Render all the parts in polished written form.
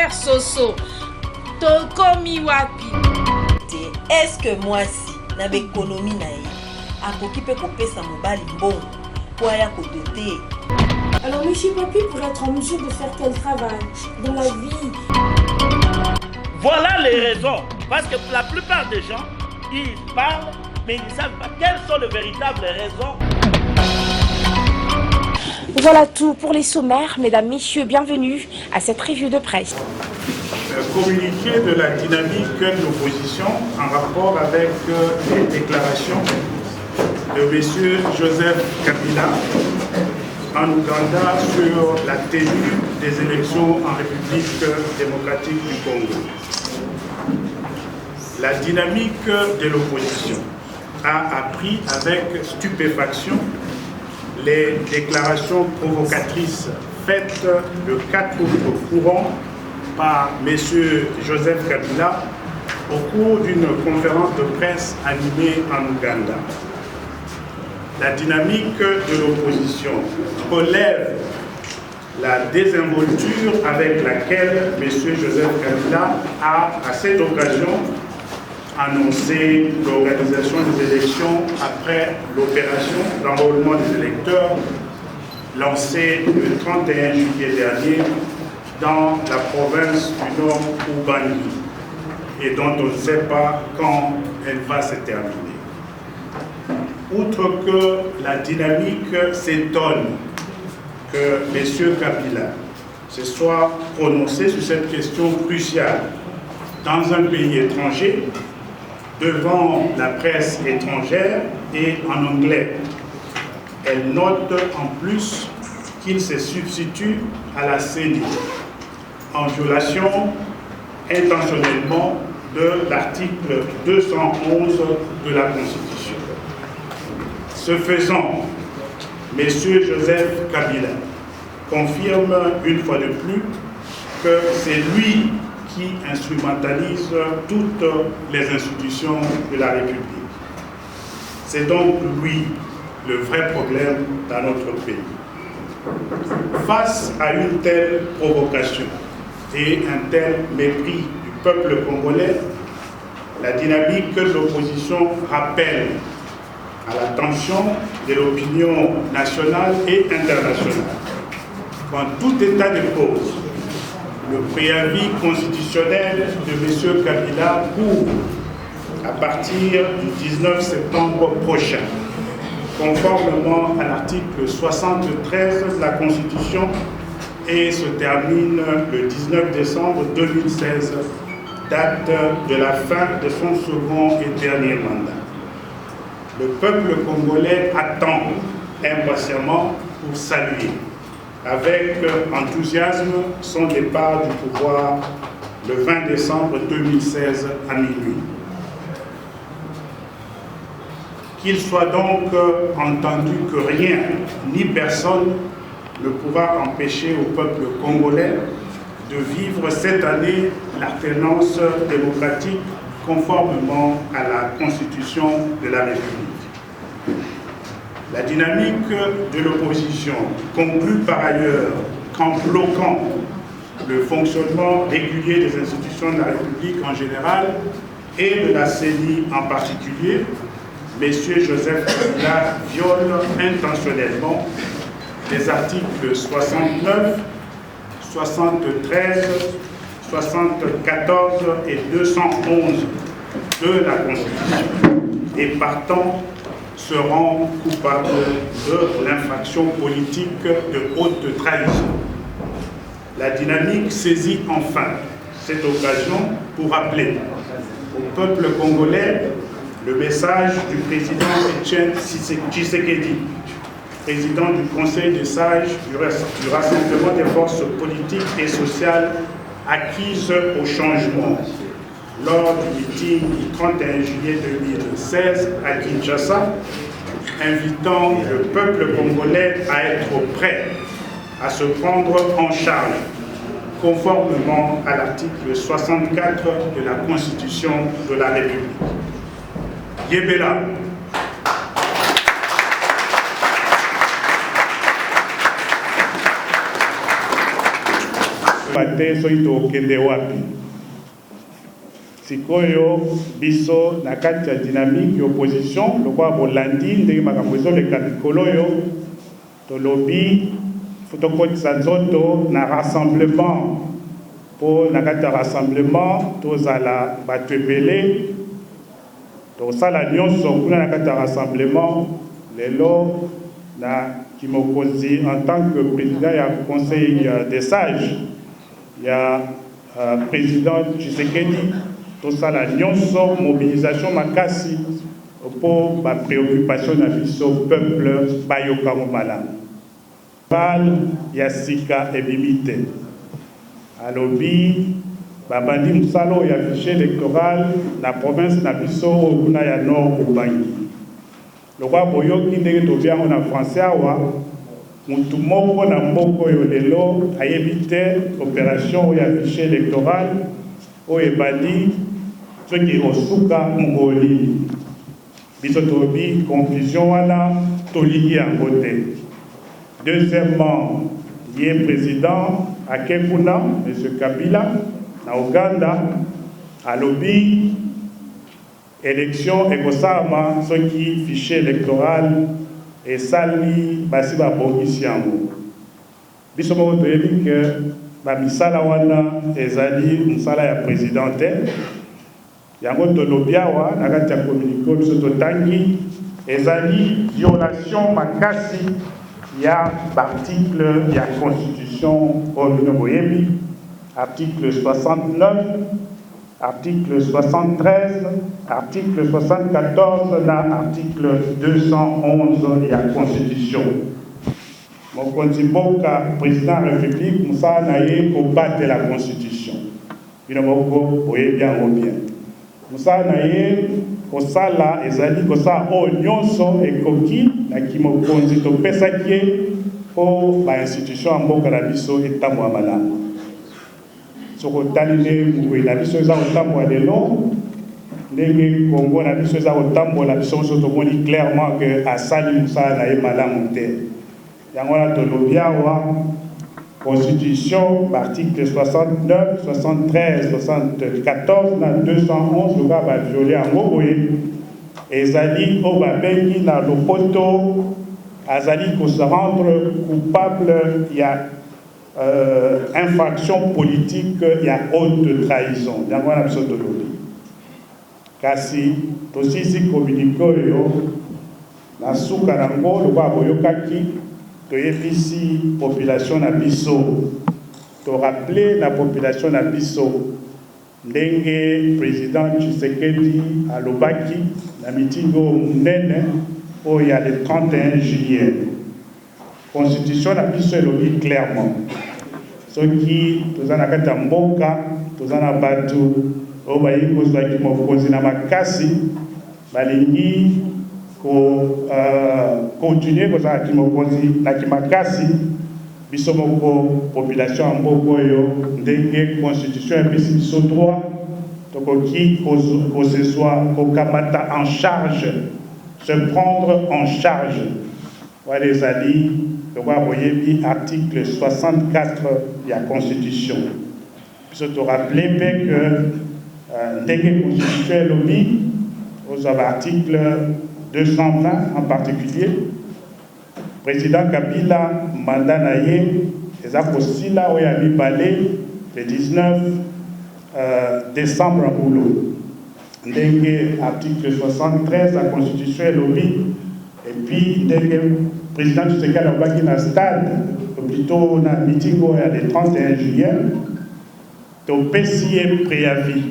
Frère Soso, tokomi wapi. Est-ce que moi si na économie na ye akoki pe kopesa mobali mbongo po aya kodote? Alors monsieur Papi pourrait être en mesure de faire quel travail dans la vie? Voilà les raisons. Parce que la plupart des gens, ils parlent, mais ils ne savent pas quelles sont les véritables raisons. Voilà tout pour les sommaires. Mesdames, messieurs, bienvenue à cette revue de presse. Communiquer de la dynamique de l'opposition en rapport avec les déclarations de M. Joseph Kabila en Ouganda sur la tenue des élections en République démocratique du Congo. La dynamique de l'opposition a appris avec stupéfaction les déclarations provocatrices faites le 4 août courant par M. Joseph Kabila au cours d'une conférence de presse animée en Ouganda. La dynamique de l'opposition relève la désinvolture avec laquelle M. Joseph Kabila a, à cette occasion, annoncé l'organisation des élections après l'opération d'enrôlement des électeurs lancée le 31 juillet dernier dans la province du Nord Ubangi et dont on ne sait pas quand elle va se terminer. Outre que la dynamique s'étonne que M. Kabila se soit prononcé sur cette question cruciale dans un pays étranger, devant la presse étrangère et en anglais. Elle note en plus qu'il se substitue à la CENI en violation intentionnellement de l'article 211 de la Constitution. Ce faisant, M. Joseph Kabila confirme une fois de plus que c'est lui qui instrumentalise toutes les institutions de la République. C'est donc lui le vrai problème dans notre pays. Face à une telle provocation et un tel mépris du peuple congolais, la dynamique de l'opposition rappelle à l'attention de l'opinion nationale et internationale qu'en tout état de cause, le préavis constitutionnel de M. Kabila court à partir du 19 septembre prochain, conformément à l'article 73 de la Constitution, et se termine le 19 décembre 2016, date de la fin de son second et dernier mandat. Le peuple congolais attend impatiemment pour saluer avec enthousiasme son départ du pouvoir le 20 décembre 2016 à minuit. Qu'il soit donc entendu que rien ni personne ne pourra empêcher au peuple congolais de vivre cette année l'alternance démocratique conformément à la Constitution de la République. La dynamique de l'opposition conclut par ailleurs qu'en bloquant le fonctionnement régulier des institutions de la République en général et de la CENI en particulier, M. Joseph Kabila viole intentionnellement les articles 69, 73, 74 et 211 de la Constitution et partant se rend coupable de l'infraction politique de haute trahison. La dynamique saisit enfin cette occasion pour rappeler au peuple congolais le message du président Etienne Tshisekedi, président du Conseil des sages du Rassemblement des forces politiques et sociales acquises au changement, lors du meeting du 31 juillet 2016 à Kinshasa, invitant le peuple congolais à être prêt à se prendre en charge, conformément à l'article 64 de la Constitution de la République. Yébéla. bate soki tokende wapi. Sikoyo biso na kati ya dynamique opposition lokwa bolandi ndenge makambo ezoleka mikolo oyo tolobi tokotisa nzoto na rassemblement mpo na kati ya rassemblement tozala bato ebele tosala nyonso kuna na kati ya rassemblement lelo na kimokonzi en tant que président ya conseil des sages ya président Tshisekedi tosala nyonso mobilisation makasi mpo bapréoccupation na biso peuple bayokango malamu. Bal ya sika ebimi te alobi babandi mosala ya fichier électoral na province na biso kuna ya nord ubangi lokwa boyoki ndenge tobi yango na français awa mutu moko na mboka oyo lelo ayebi te opération ya fichier électoral oyo ebandi soki osuka mongoli biso tobi confusion wana tolingi yango te. Deuxièmement, ye président akekuna M. Kabila na Uganda alobi élection ekosalama soki fichier électoral esali basi babongisi yango. Biso moko toyebi ke bamisala wana ezali mosala ya président te yango tolobi awa na kati ya communiqué biso totangi ezali violation makasi ya article ya constitution oyo boyebi article 69, article 73, article 74 na article 211 ya constitution. Mokonzi mboka président de la république mosala na ye kobatela la constitution bino moko boyebi yango bien. Mosala na ye kosala ezali kosala oyo nyonso ekoki na kimokonzi topesaki ye mpo bainstitution ya mboka na biso etambola malamu. Soko tali nde mokili na biso eza kotambola lelo ndenge Kongo na biso eza kotambola biso moso tomoni clairement ke asali mosala na ye malamu te. Yango wana tolobi awa constitution article 69, 73, 74 na 211 loka baviole yango boye ezali oyo babengi na lopoto azali ko se rendre coupable ya infraction politique ya haute trahison. Yango wana biso tolobi kasi tosisi communiqué oyo na suka nango lokwa boyokaki toyebisi population na biso to rappeler la population na biso ndenge président Tshisekedi alobaki na mitingo munene oyo ya le 31 juillet. Constitution na biso elobi clairement soki toza na kati ya mboka toza na bato oyo bayi kozwaki mokonzi na makasi balingi continuer kozala kimokonzi na kimakasi biso moko population ya mboka oyo ndenge constitution epesi biso droit tokoki kozezwa kokamata en charge se prendre en charge wana ezali lokwa boyebi article 64 ya constitution. Biso torappele mpe ke ndenge constitution elobi ozwa article 220 en particulier, président Kabila mandat na ye eza kosila oyo ya mibale le 19 décembre à Boulot. Ndenge article 73 la constitution elobi et puis ndenge président Tshisekedi alobaki na stade plutôt na meeting oyo ya le 31 juillet topesi ye préavis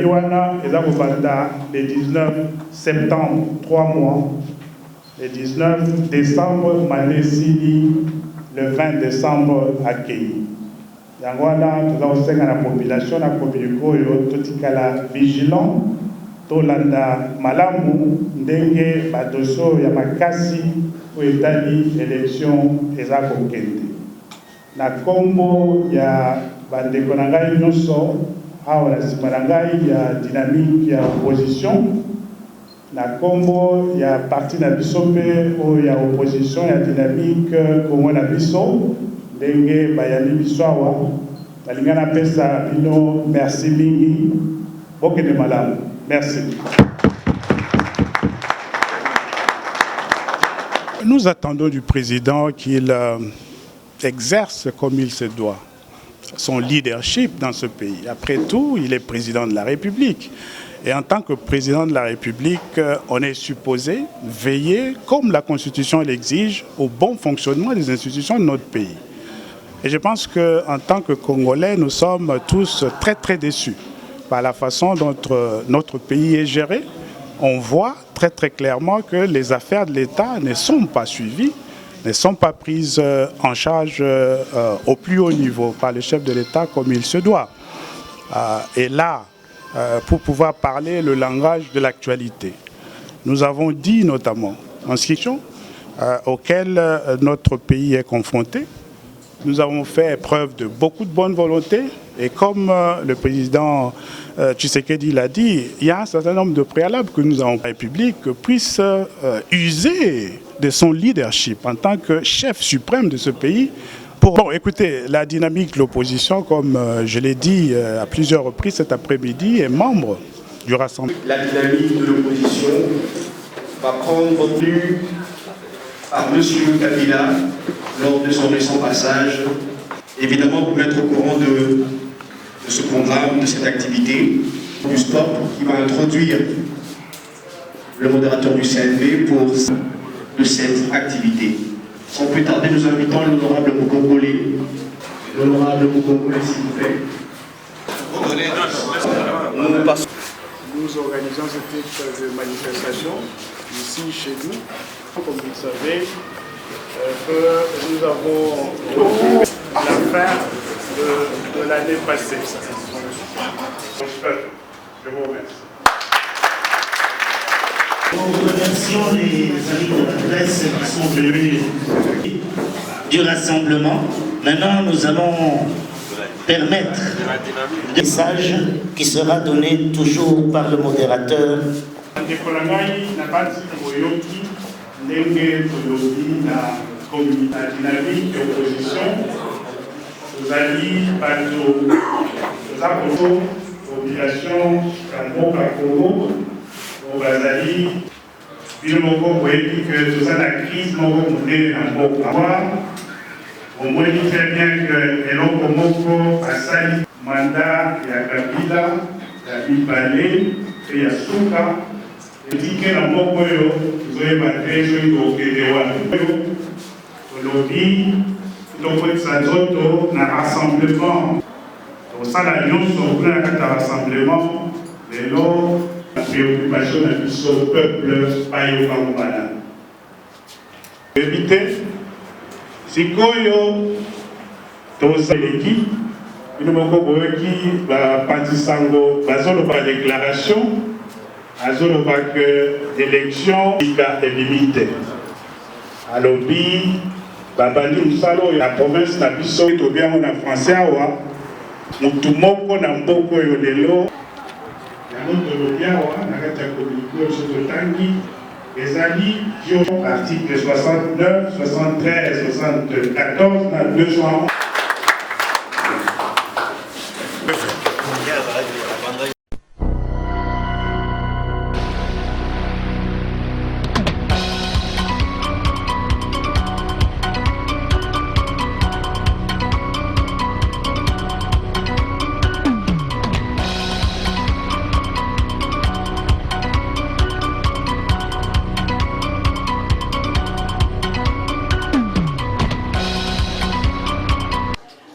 wana eza kobanda le 19 septembre 3 mois, le 19 décembre malesili le 20 décembre akei. Yango wana toza kosenga na population na communiqué oyo totikala vigilant tolanda malamu ndenge badoso ya makasi oyo etali élection eza kokende. Na kombo ya bandeko na ngai nyonso awa na nsima na ngai ya dynamique ya opposition na kombo ya parti na biso mpe oyo ya opposition ya dynamique Congo na biso ndenge bayali biso awa Nalingana pesa bino merci mingi. Bokene malamu. Merci. Nous attendons du président qu'il exerce comme il se doit son leadership dans ce pays. Après tout, il est président de la République. Et en tant que président de la République, on est supposé veiller, comme la Constitution l'exige, au bon fonctionnement des institutions de notre pays. Et je pense qu'en tant que Congolais, nous sommes tous très très déçus par la façon dont notre pays est géré. On voit très très clairement que les affaires de l'État ne sont pas suivies, ne sont pas prises en charge au plus haut niveau par le chef de l'État comme il se doit. Et là, pour pouvoir parler le langage de l'actualité, nous avons dit notamment en ce qui auquel notre pays est confronté. Nous avons fait preuve de beaucoup de bonne volonté et comme le président Tshisekedi l'a dit, il y a un certain nombre de préalables que nous avons. La République puisse user de son leadership en tant que chef suprême de ce pays. Bon, écoutez, la dynamique de l'opposition, comme je l'ai dit à plusieurs reprises cet après-midi, est membre du rassemblement. La dynamique de l'opposition va prendre plus par M. Kabila lors de son récent passage. Évidemment, pour mettre au courant de ce programme, de cette activité, du sport, qui va introduire le modérateur du CNV pour de cette activité. Sans plus tarder, nous invitons l'honorable Mukongolé. L'honorable Mukongolé, s'il vous plaît. Nous organisons ce type de manifestation ici chez nous. Comme vous le savez, que nous avons revu l'affaire de l'année passée. Je vous remercie. Nous remercions les amis de la presse qui sont venus du rassemblement. Maintenant, nous allons permettre le message qui sera donné toujours par le modérateur. Ndenge tolobi na dynamique d'opposition, tozali bato toza koto population ya mboka Congo bazali bino moko boyebi ke toza na crise moko monene na mboka. Omoni très bien que eloko moko asali mandat ya Kabila ya mibale pe ya suka etike na moko oyo tozoyeba te soki tokende wana tolobi tokotisa nzoto na rassemblement tosala nyonso kuna na kati ya rassemblement lelo na préoccupation na biso peuple bayokango bana oyebi te sikoyo toza eleki bino moko boyoki bapanzisango bazoloba déclaration azoloba que l'élection est limitée. Alobi babandi musalo ya province na biso to bien na français awa mutu moko na mboko yo lelo ya moto lobiawa na kati ya communiqué sur tangi ezali article 69, 73, 74 na 211.